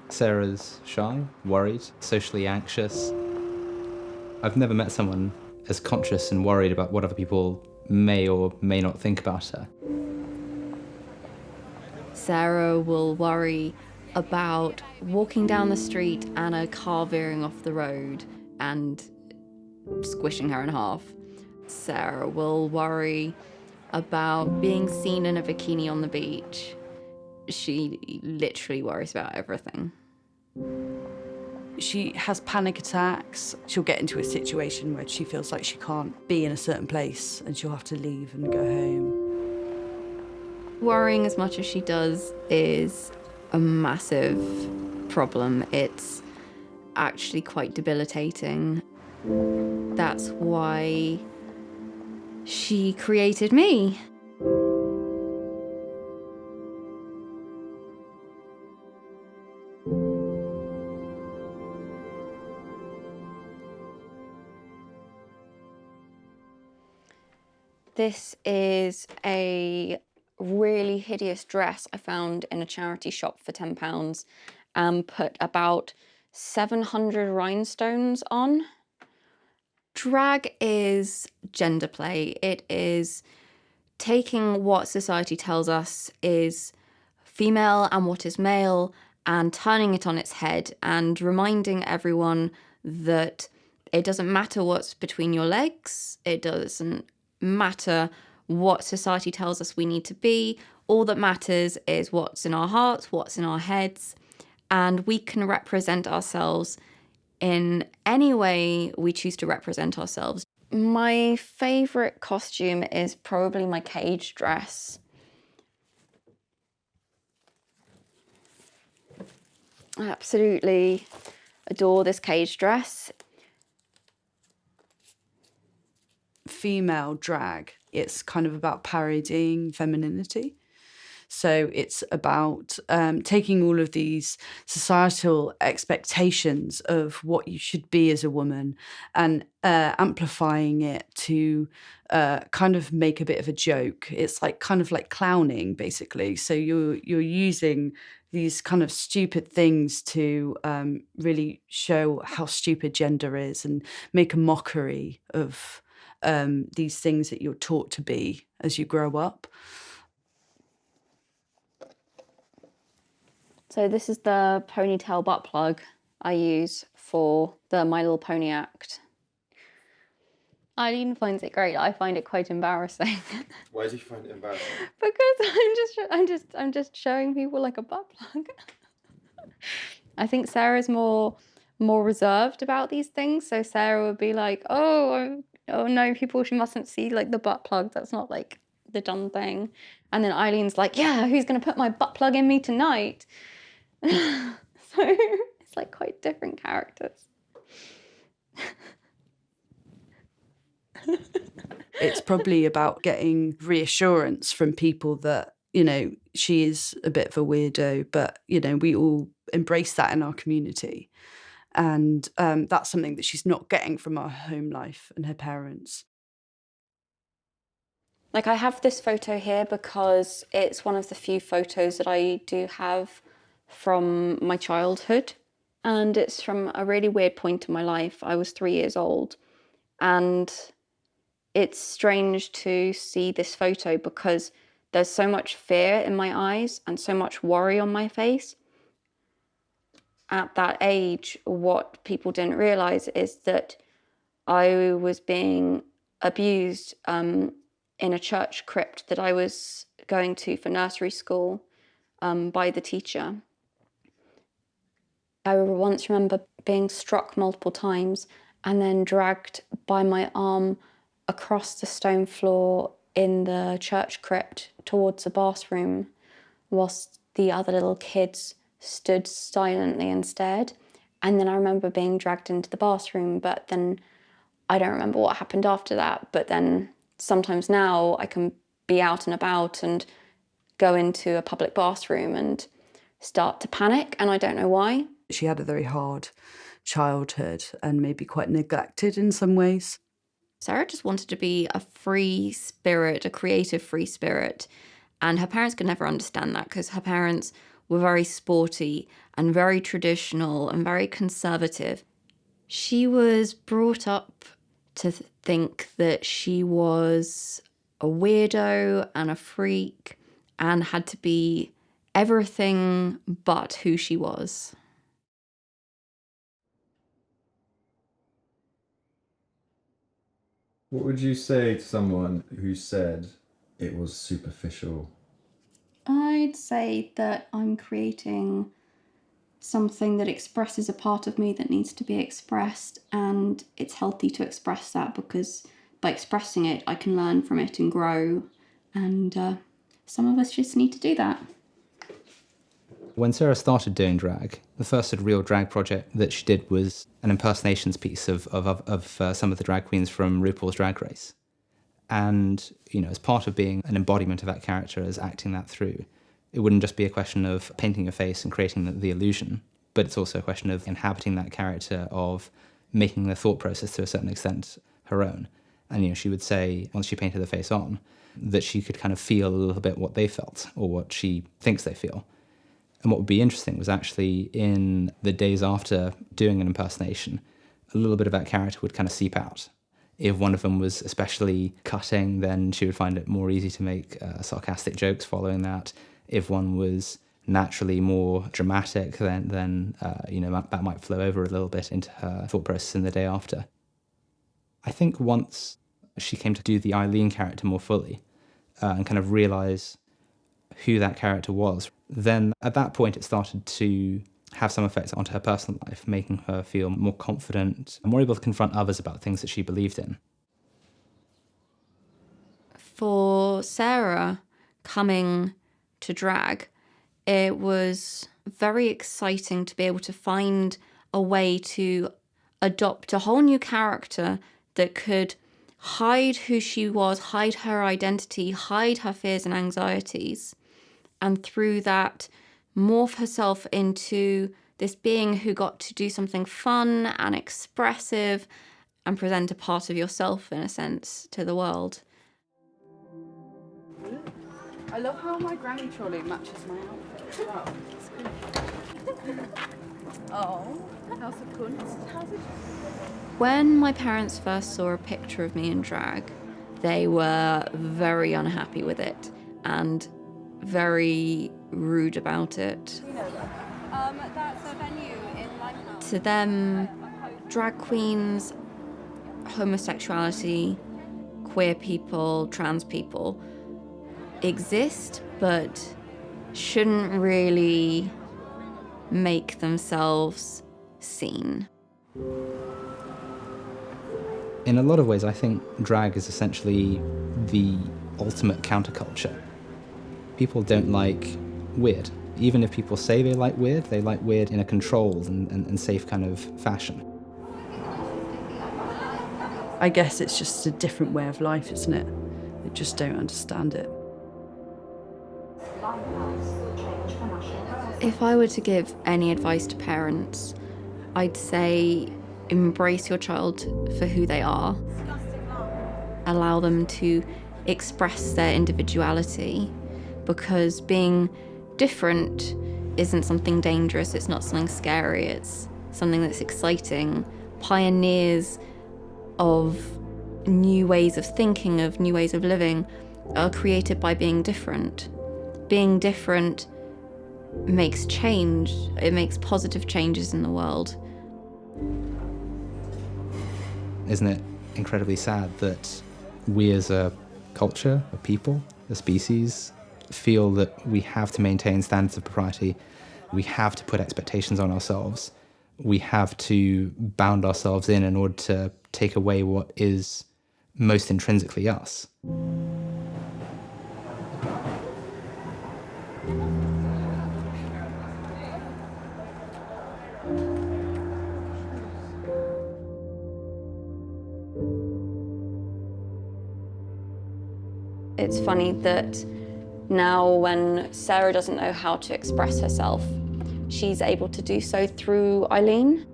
Sarah's shy, worried, socially anxious. I've never met someone as conscious and worried about what other people may or may not think about her. Sarah will worry about walking down the street and a car veering off the road and squishing her in half. Sarah will worry about being seen in a bikini on the beach. She literally worries about everything. She has panic attacks. She'll get into a situation where she feels like she can't be in a certain place and she'll have to leave and go home. Worrying as much as she does is a massive problem. It's actually quite debilitating. That's why she created me. This is a really hideous dress I found in a charity shop for £10 and put about 700 rhinestones on. Drag is gender play. It is taking what society tells us is female and what is male and turning it on its head and reminding everyone that it doesn't matter what's between your legs. It doesn't matter what society tells us we need to be. All that matters is what's in our hearts, what's in our heads, and we can represent ourselves in any way we choose to represent ourselves. My favourite costume is probably my cage dress. I absolutely adore this cage dress. Female drag, it's kind of about parodying femininity. So it's about taking all of these societal expectations of what you should be as a woman and amplifying it to kind of make a bit of a joke. It's like kind of like clowning, basically. So you're using these kind of stupid things to really show how stupid gender is and make a mockery of these things that you're taught to be as you grow up. So this is the ponytail butt plug I use for the My Little Pony act. Eileen finds it great. I find it quite embarrassing. Why do you find it embarrassing? Because I'm just showing people like a butt plug. I think Sarah's more reserved about these things. So Sarah would be like, oh no, people mustn't see like the butt plug. That's not like the done thing. And then Eileen's like, yeah, who's gonna put my butt plug in me tonight? So it's like quite different characters. It's probably about getting reassurance from people that, you know, she is a bit of a weirdo, but, you know, we all embrace that in our community. And that's something that she's not getting from her home life and her parents. Like, I have this photo here because it's one of the few photos that I do have from my childhood. And it's from a really weird point in my life. I was 3 years old. And it's strange to see this photo because there's so much fear in my eyes and so much worry on my face. At that age, what people didn't realize is that I was being abused in a church crypt that I was going to for nursery school by the teacher. I once remember being struck multiple times and then dragged by my arm across the stone floor in the church crypt towards the bathroom, whilst the other little kids stood silently and stared. And then I remember being dragged into the bathroom, but then I don't remember what happened after that. But then sometimes now I can be out and about and go into a public bathroom and start to panic, and I don't know why. She had a very hard childhood and maybe quite neglected in some ways. Sarah just wanted to be a free spirit, a creative free spirit. And her parents could never understand that because her parents were very sporty and very traditional and very conservative. She was brought up to think that she was a weirdo and a freak and had to be everything but who she was. What would you say to someone who said it was superficial? I'd say that I'm creating something that expresses a part of me that needs to be expressed, and it's healthy to express that because by expressing it, I can learn from it and grow, and some of us just need to do that. When Sarah started doing drag, the first sort of real drag project that she did was an impersonations piece of some of the drag queens from RuPaul's Drag Race. And, you know, as part of being an embodiment of that character, as acting that through, it wouldn't just be a question of painting your face and creating the illusion, but it's also a question of inhabiting that character, of making the thought process to a certain extent her own. And, you know, she would say, once she painted the face on, that she could kind of feel a little bit what they felt or what she thinks they feel. And what would be interesting was actually in the days after doing an impersonation, a little bit of that character would kind of seep out. If one of them was especially cutting, then she would find it more easy to make sarcastic jokes following that. If one was naturally more dramatic, then you know, that might flow over a little bit into her thought process in the day after. I think once she came to do the Eileen character more fully and kind of realise who that character was, then at that point it started to have some effects onto her personal life, making her feel more confident, more able to confront others about things that she believed in. For Sarah, coming to drag, it was very exciting to be able to find a way to adopt a whole new character that could hide who she was, hide her identity, hide her fears and anxieties, and through that morph herself into this being who got to do something fun and expressive and present a part of yourself, in a sense, to the world. I love how my granny trolley matches my outfit as well. It's cool. Oh, how's it Kunst? How's it? When my parents first saw a picture of me in drag, they were very unhappy with it and very rude about it. That's a venue in Limehouse. To them, drag queens, homosexuality, queer people, trans people exist, but shouldn't really make themselves seen. In a lot of ways, I think drag is essentially the ultimate counterculture. People don't like weird. Even if people say they like weird in a controlled and safe kind of fashion. I guess it's just a different way of life, isn't it? They just don't understand it. If I were to give any advice to parents, I'd say embrace your child for who they are. Allow them to express their individuality, because being different isn't something dangerous, it's not something scary, it's something that's exciting. Pioneers of new ways of thinking, of new ways of living, are created by being different. Being different makes change, it makes positive changes in the world. Isn't it incredibly sad that we as a culture, a people, a species, feel that we have to maintain standards of propriety, we have to put expectations on ourselves, we have to bound ourselves in order to take away what is most intrinsically us. It's funny that now when Sarah doesn't know how to express herself, she's able to do so through Eileen.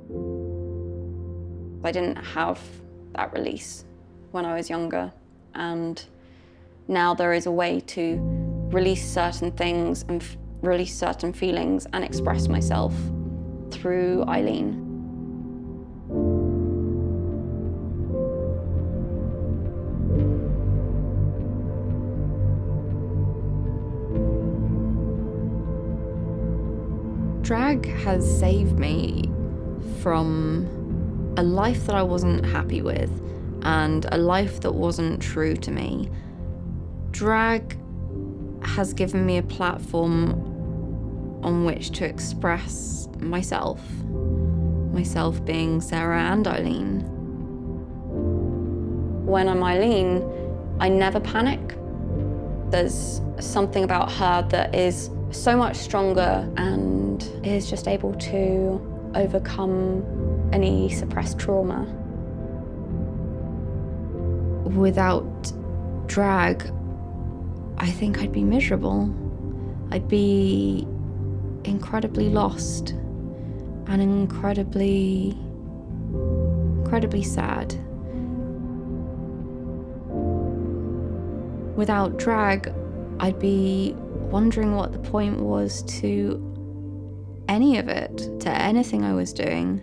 I didn't have that release when I was younger, and now there is a way to release certain things and release certain feelings and express myself through Eileen. Drag has saved me from a life that I wasn't happy with and a life that wasn't true to me. Drag has given me a platform on which to express myself being Sarah and Eileen. When I'm Eileen, I never panic. There's something about her that is so much stronger and is just able to overcome any suppressed trauma. Without drag, I think I'd be miserable. I'd be incredibly lost and incredibly sad. Without drag, I'd be wondering what the point was to any of it, to anything I was doing.